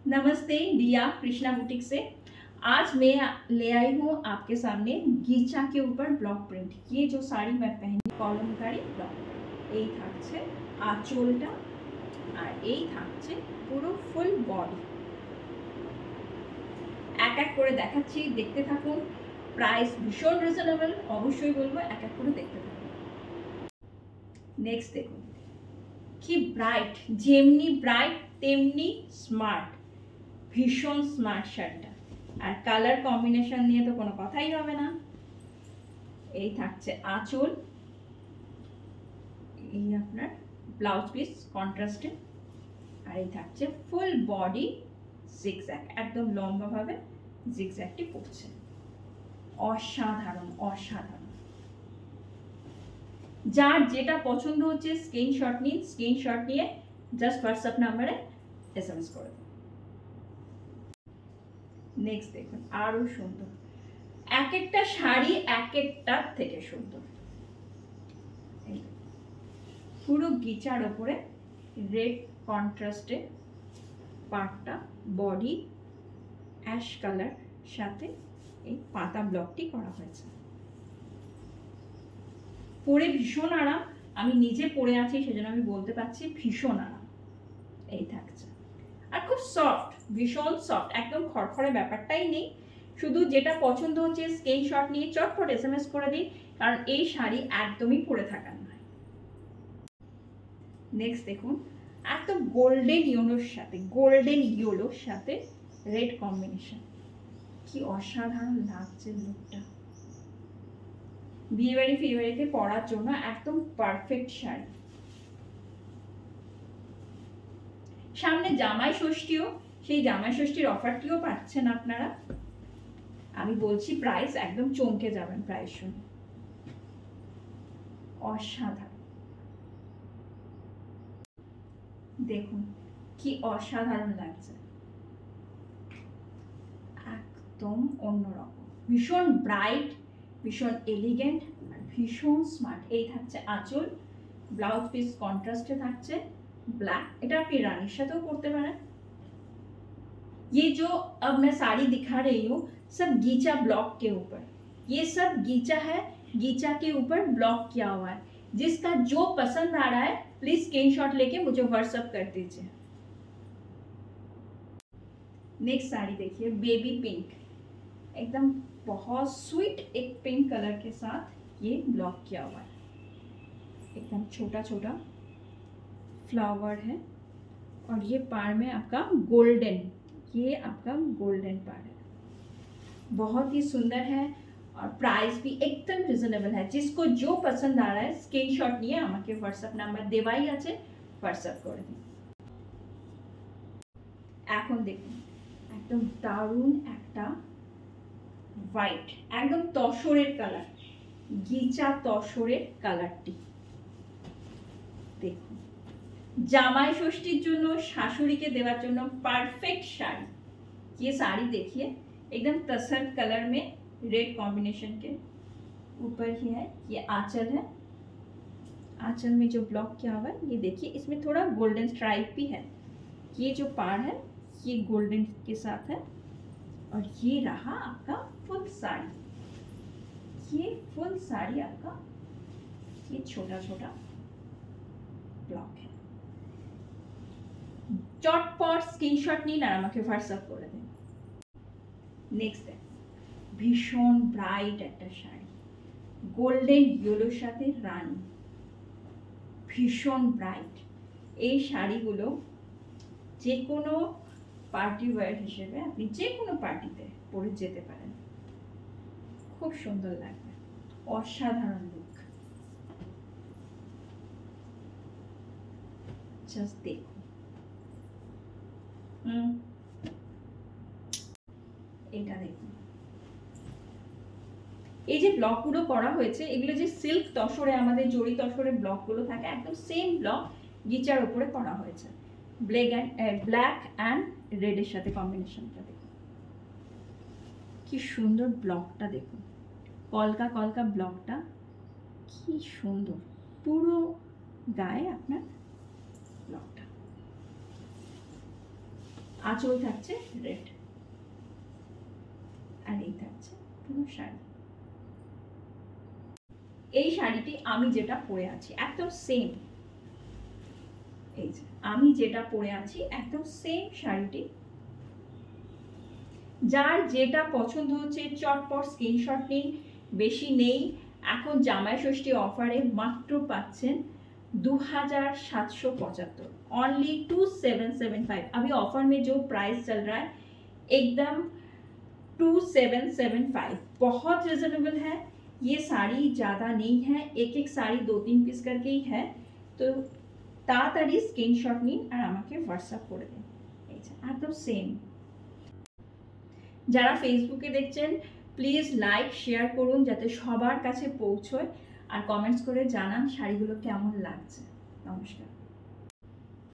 नमस्ते, दिया कृष्णा बुटीक से। आज मैं ले आई हूँ आपके सामने गीचा के ऊपर ब्लॉक प्रिंट। ये जो साड़ी मैं पहनी कलमकारी ब्लॉक, এই থাকছে আঁচলটা আর এই থাকছে পুরো ফুল বডি। এক এক করে দেখাচ্ছি, দেখতে থাকুন। প্রাইস ভীষণ রিজনেবল, অবশ্যই বলবো এক এক করে দেখতে থাকুন। নেক্সট দেখুন কি ব্রাইট, যেমনি ব্রাইট তেমনি স্মার্ট, ভীষণ স্মার্ট শার্টটা। আর কালার কম্বিনেশন নিয়ে তো কোনো কথাই হবে না। এই থাকছে আঁচল, এই আপনার ব্লাউজ পিস কন্ট্রাস্টে, আর এই থাকছে ফুল বডি জিগজ্যাগ, একদম লম্বাভাবে জিগজ্যাগটি পড়ছে। অসাধারণ অসাধারণ। যার যেটা পছন্দ হচ্ছে স্ক্রিনশট নিন, স্ক্রিনশট নিয়ে জাস্ট হোয়াটসঅ্যাপ নাম্বারে এসএমএস করে দিন। নেক্সট দেখুন আরো সুন্দর, এক একটা শাড়ি এক একটার থেকে সুন্দর। পুরো গিচার ওপরে রেড কন্ট্রাস্টে পাটটা, বডি অ্যাশ কালার সাথে এই পাতা ব্লকটি করা হয়েছে। পরে ভীষণ আরাম, আমি নিজে পরে আছি সেজন্য আমি বলতে পারছি ভীষণ আরাম। এই থাকছে আর খুব সফট, ভীষণ সফট, একদম খড়খড়ে ব্যাপারটাই নেই। শুধু যেটা পছন্দ হচ্ছে স্ক্রিনশট নিয়ে চটপট এসএমএস করে দিন, কারণ এই শাড়ি একদমই পরে থাকার নয়। নেক্সট দেখুন একদম গোল্ডেন ইয়েলোর সাথে রেড কম্বিনেশন, কি অসাধারণ লাগছে লুকটা। বিয়েবাড়ি ফিয়েবাড়িতে পরার জন্য একদম পারফেক্ট শাড়ি। সামনে জামাই ষষ্ঠীও, সেই জামাই ষষ্ঠীর অফারটিও পাচ্ছেন আপনারা। আমি বলছি প্রাইস একদম চমকে যাবেন প্রাইস শুনে। অসাধারণ, দেখুন কি অসাধারণ লাগছে, একদম অন্যরকম, ভীষণ ব্রাইট, ভীষণ এলিগেন্ট আর ভীষণ স্মার্ট। এই থাকছে আঁচল, ব্লাউজ পিস কন্ট্রাস্টে থাকছে ब्लैक, এটা আপনি রানীর সাথেও পরতে পারেন। ये जो अब मैं साड़ी दिखा रही हूँ सब गीचा ब्लॉक के ऊपर, ये सब गीचा है, गीचा के ऊपर ब्लॉक किया हुआ है। जिसका जो पसंद आ रहा है प्लीज स्क्रीनशॉट लेके मुझे व्हाट्सएप कर दीजिए। नेक्स्ट साड़ी देखिए, बेबी पिंक, एकदम बहुत स्वीट एक पिंक कलर के साथ ये ब्लॉक किया हुआ है। एकदम छोटा छोटा फ्लावर है और ये पार में आपका गोल्डन, ये आपका गोल्डन पार है, बहुत ही सुंदर है और प्राइस भी एकदम रिजनेबल है। जिसको जो पसंद आ रहा है स्क्रीनशॉट নিয়ে আমাকে হোয়াটসঅ্যাপ নাম্বার দেওয়াই আছে, হোয়াটসঅ্যাপ করে দিন। এখন দেখুন একদম দারুণ একটা হোয়াইট, একদম তসরের কালার, গিচা তসরের কালারটি দেখুন। জামাই ষষ্ঠীর জন্য, শাশুড়িকে দেওয়ার जন্য परफेक्ट শাড়ি। ये साड़ी देखिए एकदम तसर कलर में रेड कॉम्बिनेशन के ऊपर ही है। ये आंचल है, आंचल में जो ब्लॉक किया हुआ है ये देखिए, इसमें थोड़ा गोल्डन स्ट्राइप भी है। ये जो पार है ये गोल्डन के साथ है और ये रहा आपका फुल साड़ी। ये फुल साड़ी आपका ये छोटा छोटा ब्लॉक है। চটপট স্ক্রিনশট নিন আর আমাকে হোয়াটসঅ্যাপ করে দিন। নেক্সট ভীষণ ব্রাইট একটা শাড়ি, গোল্ডেন ইয়েলোর সাথে রানী, ভীষণ ব্রাইট। এই শাড়িগুলো যে কোনো পার্টি ওয়্যার হিসেবে আপনি যে কোনো পার্টিতে পরে যেতে পারেন, খুব সুন্দর লাগবে, অসাধারণ লুক। জাস্ট দেখুন, এটা দেখুন, এই যে ব্লকগুলো করা হয়েছে এগুলো যে সিল্ক তসরে, আমাদের জড়ি তসরে ব্লকগুলো থাকে, একদম সেম ব্লক গিচার উপরে করা হয়েছে। ব্ল্যাক অ্যান্ড রেডের সাথে কম্বিনেশনটা দেখুন, কি সুন্দর ব্লকটা দেখুন, কলকা কলকা ব্লকটা কি সুন্দর, পুরো গায়ে আপনার ব্লকটা। আঁচল থাকছে রেড, আর এই থাকছে পুরো শাড়ি। এই শাড়িটি আমি যেটা পরে আছি একদম সেম, এই যে আমি যেটা পরে আছি একদম সেম শাড়িটি। যার যেটা পছন্দ হচ্ছে চটপট স্ক্রিনশট নিন, বেশি নেই। এখন জামাই ষষ্ঠী অফারে মাত্র পাচ্ছেন 2775, ओनली 2775। अभी ऑफर में जो प्राइस चल रहा है एकदम 2775, बहुत रिजनेबल है। ये साड़ी ज़्यादा नहीं है, एक एक साड़ी 2-3 পিস करके ही है। তো তাড়াতাড়ি স্ক্রিনশট নিন আর আমাকে হোয়াটসঅ্যাপ করে দিন। এই যে একদম সেম। যারা ফেসবুকে দেখছেন প্লিজ লাইক শেয়ার করুন যাতে সবার কাছে পৌঁছয়, আর কমেন্টস করে জানান শাড়িগুলো কেমন লাগছে। নমস্কার।